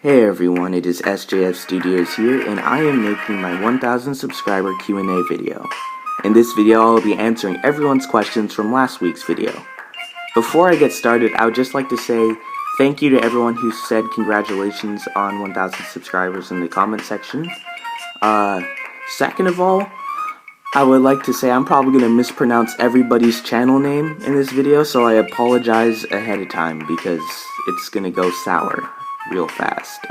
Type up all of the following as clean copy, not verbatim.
Hey everyone, it is SJF Studios here, and I am making my 1000 subscriber Q&A video. In this video, I will be answering everyone's questions from last week's video. Before I get started, I would just like to say thank you to everyone who said congratulations on 1000 subscribers in the comment section. Second of all, I would like to say I'm probably going to mispronounce everybody's channel name in this video, so I apologize ahead of time because it's going to go sour real fast.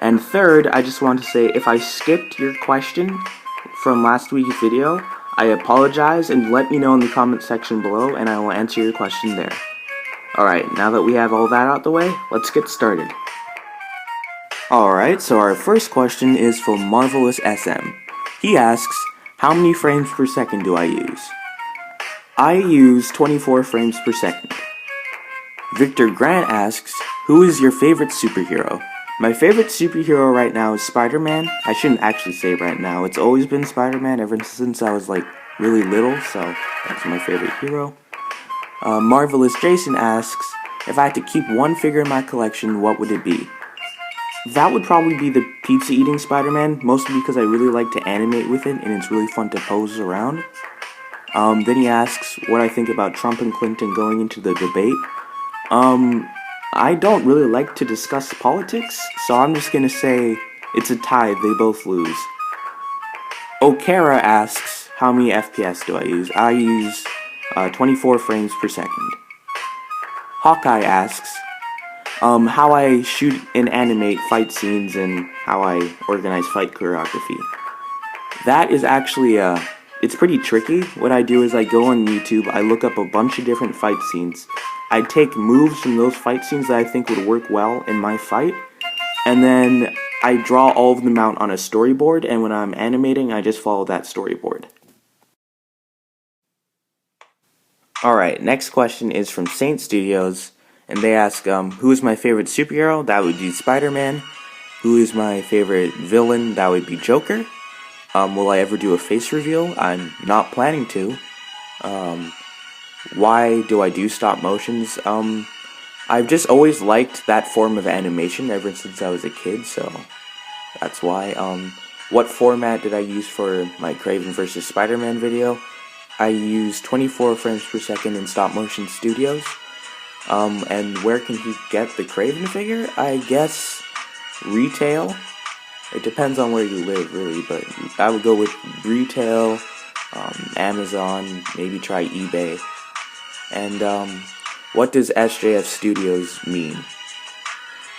And third, I just want to say if I skipped your question from last week's video, I apologize and let me know in the comment section below and I will answer your question there. Alright, now that we have all that out the way, let's get started. Alright, so our first question is from Marvelous SM. He asks, how many frames per second do I use? I use 24 frames per second. Victor Grant asks, who is your favorite superhero? My favorite superhero right now is Spider-Man. I shouldn't actually say right now. It's always been Spider-Man ever since I was like really little, so that's my favorite hero. Marvelous Jason asks, if I had to keep one figure in my collection, what would it be? That would probably be the pizza-eating Spider-Man, mostly because I really like to animate with it, and it's really fun to pose around. Then he asks what I think about Trump and Clinton going into the debate. I don't really like to discuss politics, so I'm just gonna say it's a tie, they both lose. Okara asks, how many FPS do I use? I use 24 frames per second. Hawkeye asks, how I shoot and animate fight scenes and how I organize fight choreography. That is actually, it's pretty tricky. What I do is I go on YouTube, I look up a bunch of different fight scenes. I take moves from those fight scenes that I think would work well in my fight, and then I draw all of them out on a storyboard, and when I'm animating, I just follow that storyboard. Alright, next question is from Saint Studios, and they ask, who is my favorite superhero? That would be Spider-Man. Who is my favorite villain? That would be Joker. Will I ever do a face reveal? I'm not planning to. Why do I do stop motions? I've just always liked that form of animation ever since I was a kid, so that's why. What format did I use for my Kraven vs. Spider-Man video? I used 24 frames per second in Stop Motion Studios. And where can you get the Kraven figure? I guess retail. It depends on where you live, really, but I would go with retail, Amazon, maybe try eBay. And what does SJF Studios mean?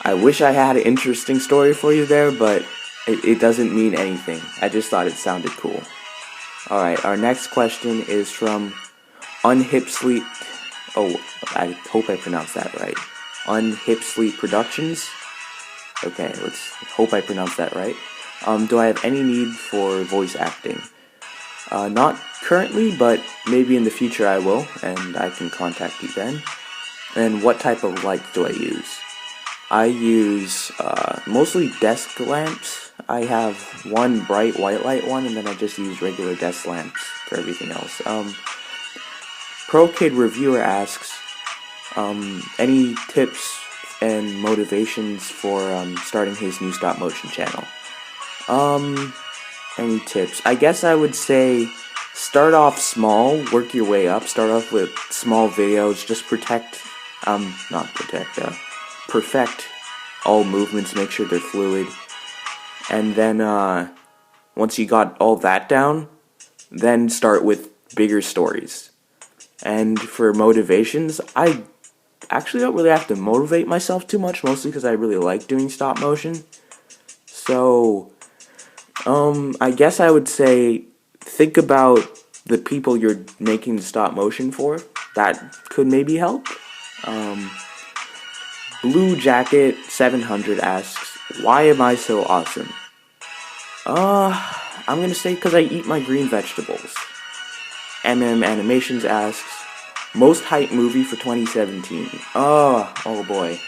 I wish I had an interesting story for you there, but it doesn't mean anything. I just thought it sounded cool. Alright, our next question is from Unhipsleep. Oh, I hope I pronounced that right. Unhipsleep Productions. Okay, let's hope I pronounced that right. Do I have any need for voice acting? Not currently, but maybe in the future I will, and I can contact you then. And what type of light do I use? I use mostly desk lamps. I have one bright white light one, and then I just use regular desk lamps for everything else. ProKid Reviewer asks, any tips and motivations for starting his new stop motion channel? Any tips? I guess I would say start off small, work your way up, start off with small videos, just perfect all movements, make sure they're fluid, and then once you got all that down, then start with bigger stories. And for motivations, I actually don't really have to motivate myself too much, mostly because I really like doing stop motion. So I guess I would say think about the people you're making the stop motion for. That could maybe help. Blue Jacket 700 asks, why am I so awesome? I'm gonna say because I eat my green vegetables. MM Animations asks, most hype movie for 2017. Oh boy.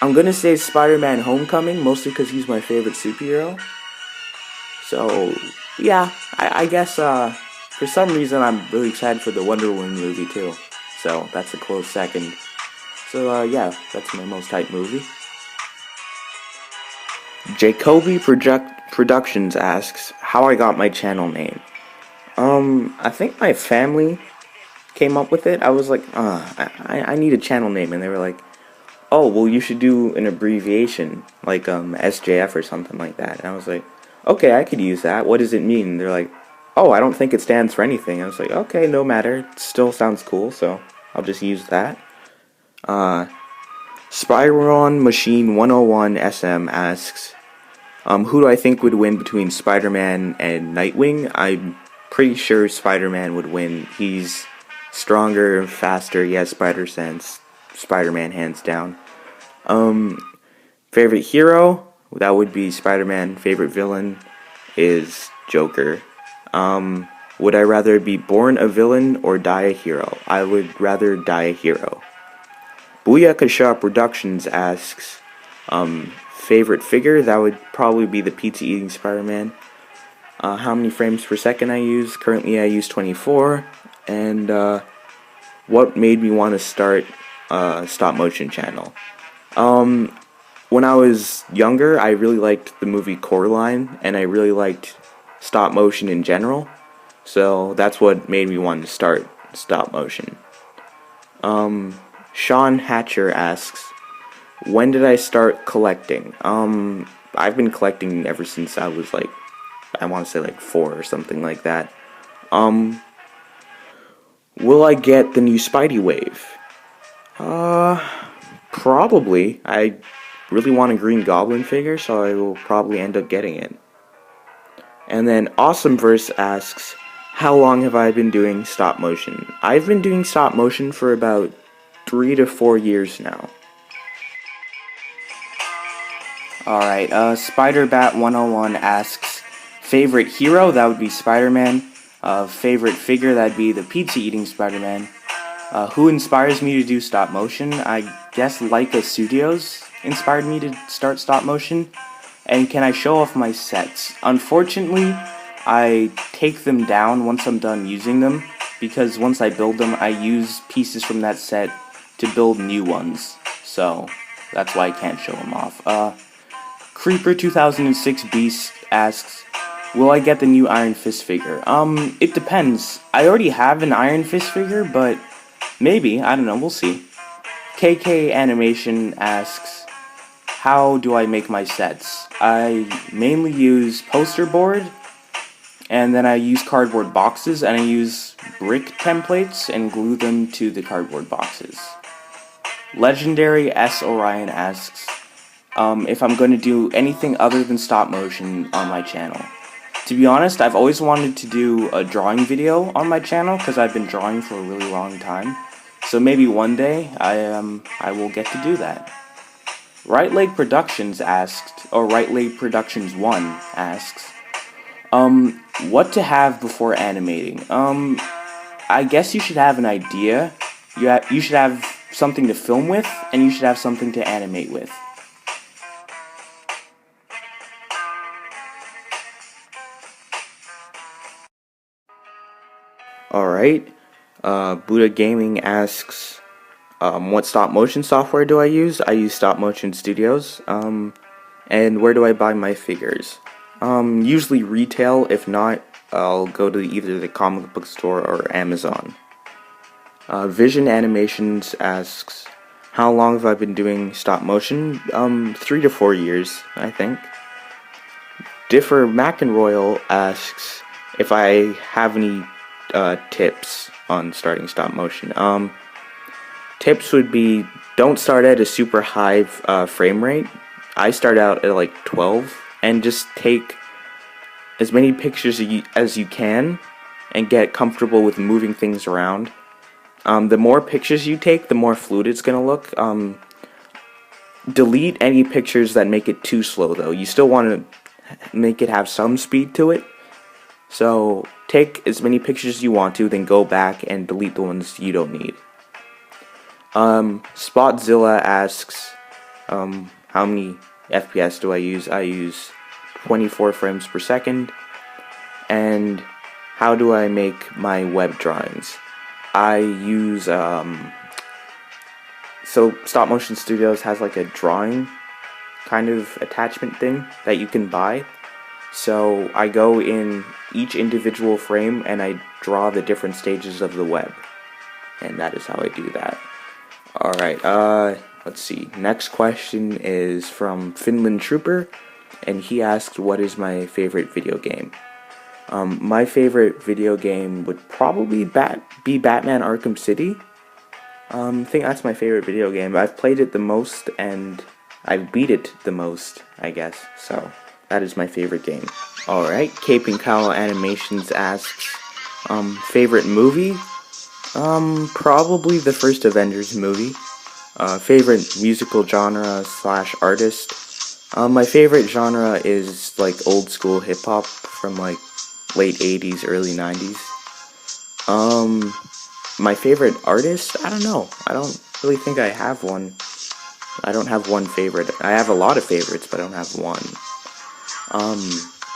I'm gonna say Spider-Man Homecoming, mostly because he's my favorite superhero. So, yeah, I guess, for some reason I'm really excited for the Wonder Woman movie too. So, that's a close second. So, yeah, that's my most hype movie. Jacoby Productions asks how I got my channel name. I think my family came up with it. I was like, I need a channel name, and they were like, oh, well, you should do an abbreviation, like SJF or something like that. And I was like, okay, I could use that. What does it mean? And they're like, oh, I don't think it stands for anything. I was like, okay, no matter. It still sounds cool, so I'll just use that. Spyron Machine 101 SM asks, who do I think would win between Spider-Man and Nightwing? I'm pretty sure Spider-Man would win. He's stronger, faster, he has spider sense. Spider-Man hands down. Favorite hero? That would be Spider-Man. Favorite villain is Joker. Would I rather be born a villain or die a hero? I would rather die a hero. Booyakasha Productions asks, favorite figure? That would probably be the pizza eating Spider-Man. How many frames per second I use? Currently I use 24. And what made me want to start a stop motion channel? When I was younger, I really liked the movie Coraline, and I really liked stop motion in general. So that's what made me want to start stop motion. Sean Hatcher asks, when did I start collecting? I've been collecting ever since I was like, I want to say like 4 or something like that. Will I get the new Spidey wave? Probably. I really want a Green Goblin figure, so I will probably end up getting it. And then Awesomeverse asks, how long have I been doing stop motion? I've been doing stop motion for about 3 to 4 years now. Alright, SpiderBat101 asks, favorite hero? That would be Spider-Man. Favorite figure? That'd be the pizza-eating Spider-Man. Who inspires me to do stop motion? I guess Leica Studios inspired me to start stop motion. And can I show off my sets? Unfortunately, I take them down once I'm done using them, because once I build them, I use pieces from that set to build new ones. So that's why I can't show them off. Creeper 2006 Beast asks, will I get the new Iron Fist figure? It depends. I already have an Iron Fist figure, but maybe, I don't know, we'll see. KK Animation asks, how do I make my sets? I mainly use poster board, and then I use cardboard boxes, and I use brick templates and glue them to the cardboard boxes. Legendary S. Orion asks, if I'm going to do anything other than stop motion on my channel. To be honest, I've always wanted to do a drawing video on my channel, because I've been drawing for a really long time. So maybe one day, I will get to do that. Right Leg Productions asked, or Right Leg Productions 1 asks, what to have before animating? I guess you should have an idea. You should have something to film with, and you should have something to animate with. Alright, Buddha Gaming asks, what stop motion software do I use? I use Stop Motion Studios. And where do I buy my figures? Usually retail. If not, I'll go to either the comic book store or Amazon. Vision Animations asks, how long have I been doing stop motion? 3 to 4 years, I think. Differ McEnroyal asks if I have any tips on starting stop motion. Tips would be, don't start at a super high frame rate. I start out at like 12, and just take as many pictures as you can and get comfortable with moving things around. The more pictures you take, the more fluid it's going to look. Delete any pictures that make it too slow, though. You still want to make it have some speed to it. So take as many pictures as you want to, then go back and delete the ones you don't need. Spotzilla asks, how many FPS do I use? I use 24 frames per second. And how do I make my web drawings? I use, so Stop Motion Studios has like a drawing kind of attachment thing that you can buy. So I go in each individual frame and I draw the different stages of the web. And that is how I do that. Alright, let's see. Next question is from Finland Trooper, and he asks, what is my favorite video game? My favorite video game would probably be Batman Arkham City. I think that's my favorite video game. I've played it the most, and I've beat it the most, I guess. So, that is my favorite game. Alright, Cape and Cowl Animations asks, favorite movie? Probably the first Avengers movie. Favorite musical genre / artist? My favorite genre is like old school hip hop from like late 80s, early 90s. My favorite artist? I don't know. I don't really think I have one. I don't have one favorite. I have a lot of favorites, but I don't have one.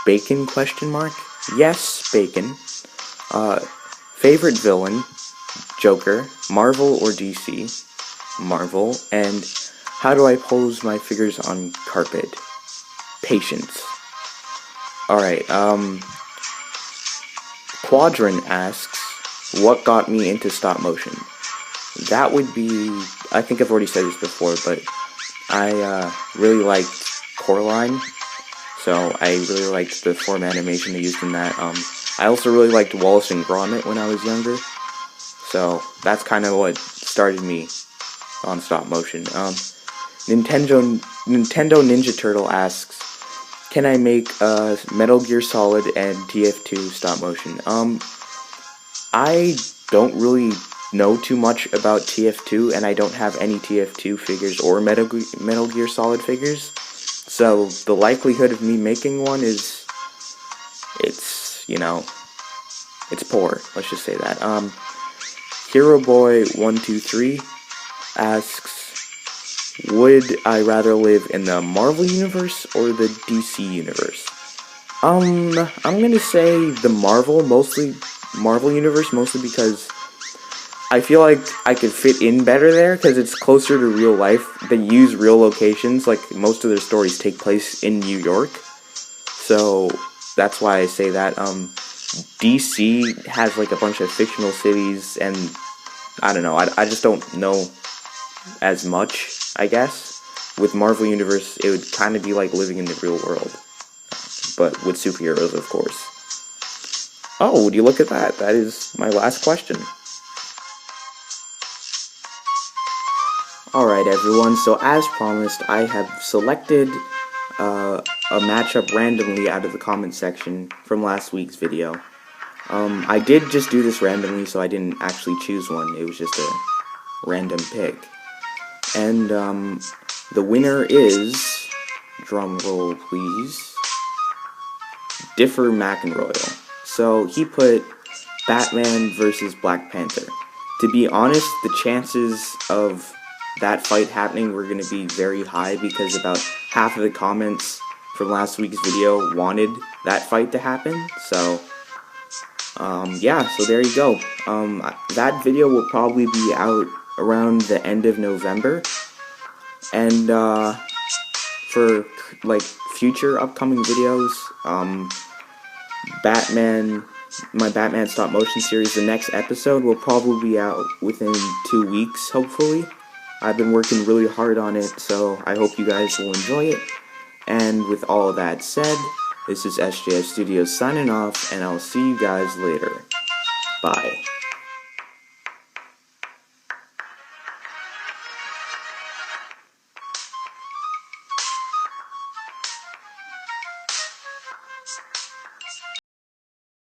Bacon question mark? Yes, Bacon. Favorite villain? Joker. Marvel or DC? Marvel. And how do I pose my figures on carpet? Patience. Alright, Quadrant asks, what got me into stop motion? That would be, I think I've already said this before, but I really liked Coraline, so I really liked the form animation they used in that. I also really liked Wallace and Gromit when I was younger, so that's kind of what started me on stop motion. Nintendo Ninja Turtle asks, can I make Metal Gear Solid and TF2 stop motion? I don't really know too much about TF2, and I don't have any TF2 figures or Metal Gear Solid figures, so the likelihood of me making one is, it's poor, let's just say that. Hero Boy 123 asks, would I rather live in the Marvel Universe or the DC Universe? I'm gonna say the Marvel Universe, mostly because I feel like I could fit in better there, because it's closer to real life. They use real locations, like most of their stories take place in New York, so that's why I say that. DC has like a bunch of fictional cities, and I don't know, I just don't know as much, I guess. With Marvel Universe, it would kind of be like living in the real world, but with superheroes, of course. Oh, would you look at that? That is my last question. Alright everyone, so as promised, I have selected a matchup randomly out of the comment section from last week's video. I did just do this randomly, so I didn't actually choose one. It was just a random pick. And the winner is, drumroll please, Differ McEnroyal. So he put Batman versus Black Panther. To be honest, the chances of that fight happening were going to be very high, because about half of the comments from last week's video wanted that fight to happen. So yeah, so there you go. That video will probably be out around the end of November, and for like future upcoming videos, my Batman stop motion series, the next episode will probably be out within 2 weeks, hopefully. I've been working really hard on it, so I hope you guys will enjoy it. And with all of that said, this is SJS Studios signing off, and I'll see you guys later. Bye.